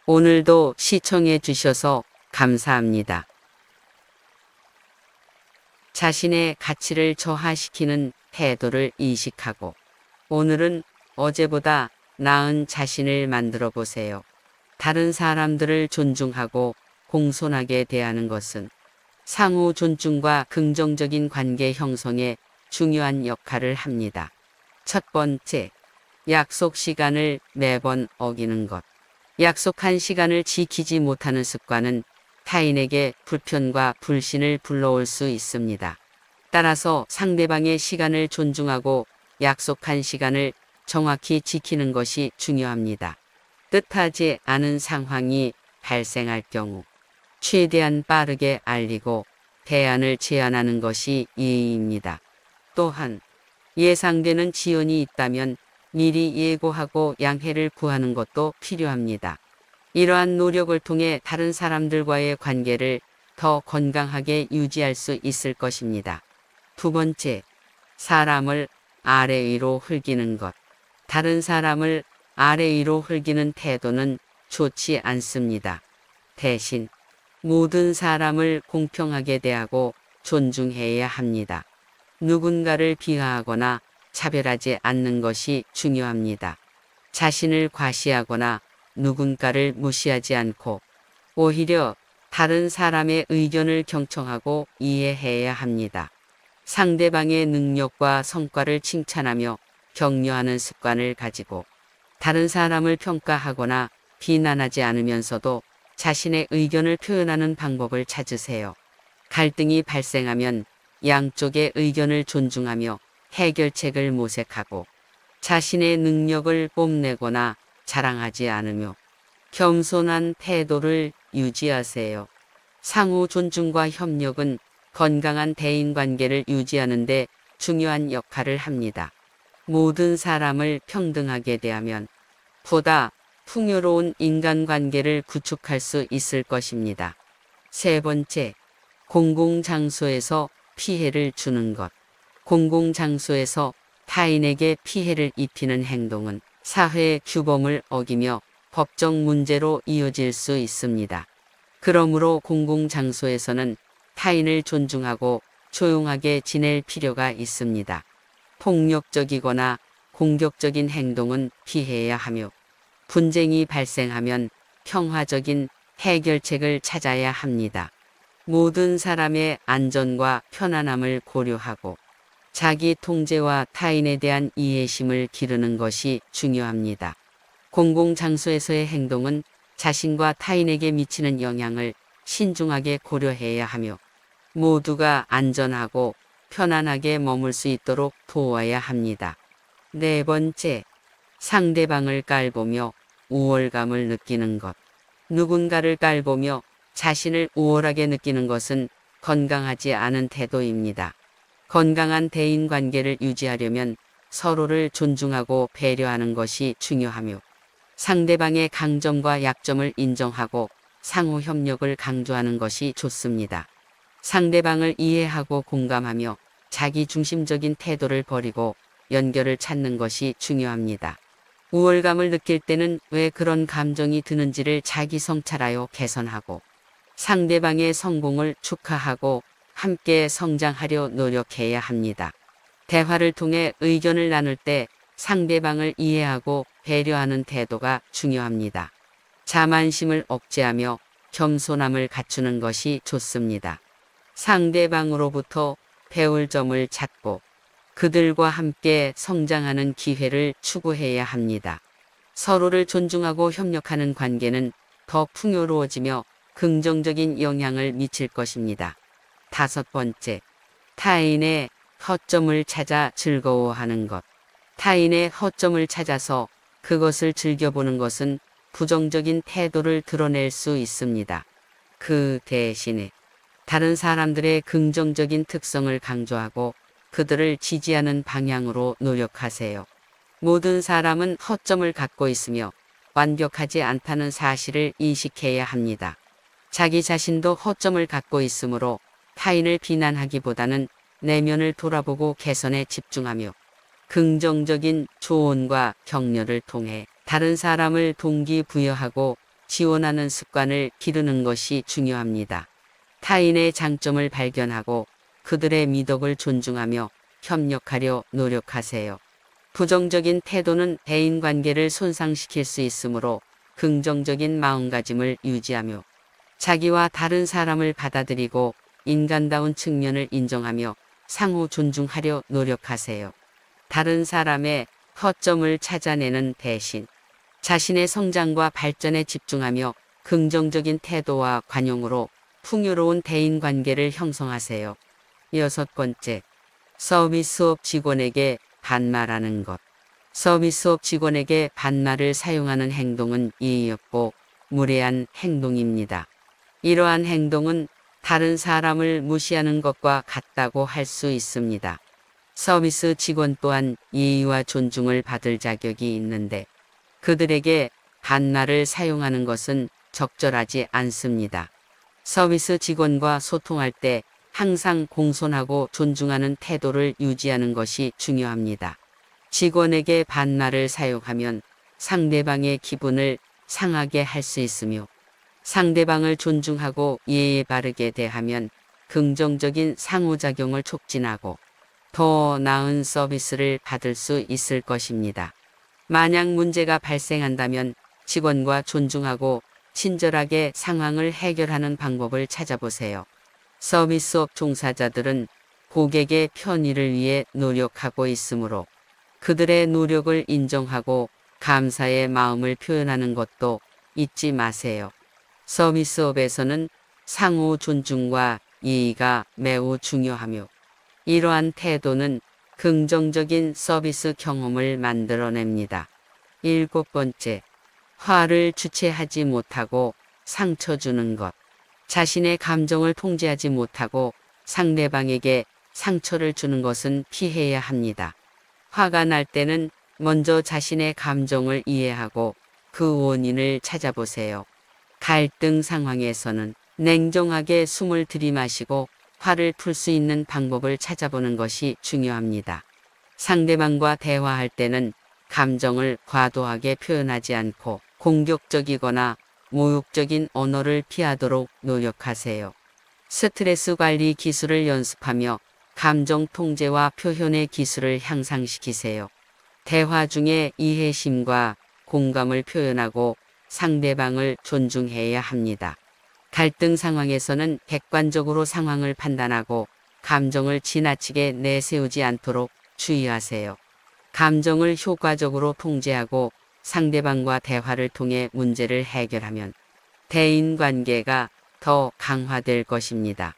오늘도 시청해 주셔서 감사합니다. 자신의 가치를 저하시키는 태도를 인식하고 오늘은 어제보다 나은 자신을 만들어 보세요. 다른 사람들을 존중하고 공손하게 대하는 것은 상호 존중과 긍정적인 관계 형성에 중요한 역할을 합니다. 첫 번째, 약속 시간을 매번 어기는 것. 약속한 시간을 지키지 못하는 습관은 타인에게 불편과 불신을 불러올 수 있습니다. 따라서 상대방의 시간을 존중하고 약속한 시간을 정확히 지키는 것이 중요합니다. 뜻하지 않은 상황이 발생할 경우 최대한 빠르게 알리고 대안을 제안하는 것이 예의입니다. 또한 예상되는 지연이 있다면 미리 예고하고 양해를 구하는 것도 필요합니다. 이러한 노력을 통해 다른 사람들과의 관계를 더 건강하게 유지할 수 있을 것입니다. 두 번째, 사람을 아래 위로 흘기는 것. 다른 사람을 아래 위로 흘기는 태도는 좋지 않습니다. 대신 모든 사람을 공평하게 대하고 존중해야 합니다. 누군가를 비하하거나 차별하지 않는 것이 중요합니다. 자신을 과시하거나 누군가를 무시하지 않고 오히려 다른 사람의 의견을 경청하고 이해해야 합니다. 상대방의 능력과 성과를 칭찬하며 격려하는 습관을 가지고 다른 사람을 평가하거나 비난하지 않으면서도 자신의 의견을 표현하는 방법을 찾으세요. 갈등이 발생하면 양쪽의 의견을 존중하며 해결책을 모색하고 자신의 능력을 뽐내거나 자랑하지 않으며 겸손한 태도를 유지하세요. 상호 존중과 협력은 건강한 대인관계를 유지하는 데 중요한 역할을 합니다. 모든 사람을 평등하게 대하면 보다 풍요로운 인간관계를 구축할 수 있을 것입니다. 세 번째, 공공장소에서 피해를 주는 것. 공공장소에서 타인에게 피해를 입히는 행동은 사회 규범을 어기며 법적 문제로 이어질 수 있습니다. 그러므로 공공장소에서는 타인을 존중하고 조용하게 지낼 필요가 있습니다. 폭력적이거나 공격적인 행동은 피해야 하며 분쟁이 발생하면 평화적인 해결책을 찾아야 합니다. 모든 사람의 안전과 편안함을 고려하고 자기 통제와 타인에 대한 이해심을 기르는 것이 중요합니다. 공공장소에서의 행동은 자신과 타인에게 미치는 영향을 신중하게 고려해야 하며 모두가 안전하고 편안하게 머물 수 있도록 도와야 합니다. 네 번째, 상대방을 깔보며 우월감을 느끼는 것. 누군가를 깔보며 자신을 우월하게 느끼는 것은 건강하지 않은 태도입니다. 건강한 대인관계를 유지하려면 서로를 존중하고 배려하는 것이 중요하며 상대방의 강점과 약점을 인정하고 상호 협력을 강조하는 것이 좋습니다. 상대방을 이해하고 공감하며 자기 중심적인 태도를 버리고 연결을 찾는 것이 중요합니다. 우월감을 느낄 때는 왜 그런 감정이 드는지를 자기 성찰하여 개선하고 상대방의 성공을 축하하고 함께 성장하려 노력해야 합니다. 대화를 통해 의견을 나눌 때 상대방을 이해하고 배려하는 태도가 중요합니다. 자만심을 억제하며 겸손함을 갖추는 것이 좋습니다. 상대방으로부터 배울 점을 찾고 그들과 함께 성장하는 기회를 추구해야 합니다. 서로를 존중하고 협력하는 관계는 더 풍요로워지며 긍정적인 영향을 미칠 것입니다. 다섯 번째, 타인의 허점을 찾아 즐거워하는 것. 타인의 허점을 찾아서 그것을 즐겨보는 것은 부정적인 태도를 드러낼 수 있습니다. 그 대신에 다른 사람들의 긍정적인 특성을 강조하고 그들을 지지하는 방향으로 노력하세요. 모든 사람은 허점을 갖고 있으며 완벽하지 않다는 사실을 인식해야 합니다. 자기 자신도 허점을 갖고 있으므로 타인을 비난하기보다는 내면을 돌아보고 개선에 집중하며 긍정적인 조언과 격려를 통해 다른 사람을 동기부여하고 지원하는 습관을 기르는 것이 중요합니다. 타인의 장점을 발견하고 그들의 미덕을 존중하며 협력하려 노력하세요. 부정적인 태도는 대인관계를 손상시킬 수 있으므로 긍정적인 마음가짐을 유지하며 자기와 다른 사람을 받아들이고 인간다운 측면을 인정하며 상호 존중하려 노력하세요. 다른 사람의 허점을 찾아내는 대신 자신의 성장과 발전에 집중하며 긍정적인 태도와 관용으로 풍요로운 대인관계를 형성하세요. 6번째, 서비스업 직원에게 반말하는 것. 서비스업 직원에게 반말을 사용하는 행동은 예의 없고 무례한 행동입니다. 이러한 행동은 다른 사람을 무시하는 것과 같다고 할 수 있습니다. 서비스 직원 또한 예의와 존중을 받을 자격이 있는데 그들에게 반말을 사용하는 것은 적절하지 않습니다. 서비스 직원과 소통할 때 항상 공손하고 존중하는 태도를 유지하는 것이 중요합니다. 직원에게 반말을 사용하면 상대방의 기분을 상하게 할 수 있으며 상대방을 존중하고 예의 바르게 대하면 긍정적인 상호작용을 촉진하고 더 나은 서비스를 받을 수 있을 것입니다. 만약 문제가 발생한다면 직원과 존중하고 친절하게 상황을 해결하는 방법을 찾아보세요. 서비스업 종사자들은 고객의 편의를 위해 노력하고 있으므로 그들의 노력을 인정하고 감사의 마음을 표현하는 것도 잊지 마세요. 서비스업에서는 상호 존중과 예의가 매우 중요하며 이러한 태도는 긍정적인 서비스 경험을 만들어냅니다. 7번째, 화를 주체하지 못하고 상처 주는 것. 자신의 감정을 통제하지 못하고 상대방에게 상처를 주는 것은 피해야 합니다. 화가 날 때는 먼저 자신의 감정을 이해하고 그 원인을 찾아보세요. 갈등 상황에서는 냉정하게 숨을 들이마시고 화를 풀 수 있는 방법을 찾아보는 것이 중요합니다. 상대방과 대화할 때는 감정을 과도하게 표현하지 않고 공격적이거나 모욕적인 언어를 피하도록 노력하세요. 스트레스 관리 기술을 연습하며 감정 통제와 표현의 기술을 향상시키세요. 대화 중에 이해심과 공감을 표현하고 상대방을 존중해야 합니다. 갈등 상황에서는 객관적으로 상황을 판단하고 감정을 지나치게 내세우지 않도록 주의하세요. 감정을 효과적으로 통제하고 상대방과 대화를 통해 문제를 해결하면 대인관계가 더 강화될 것입니다.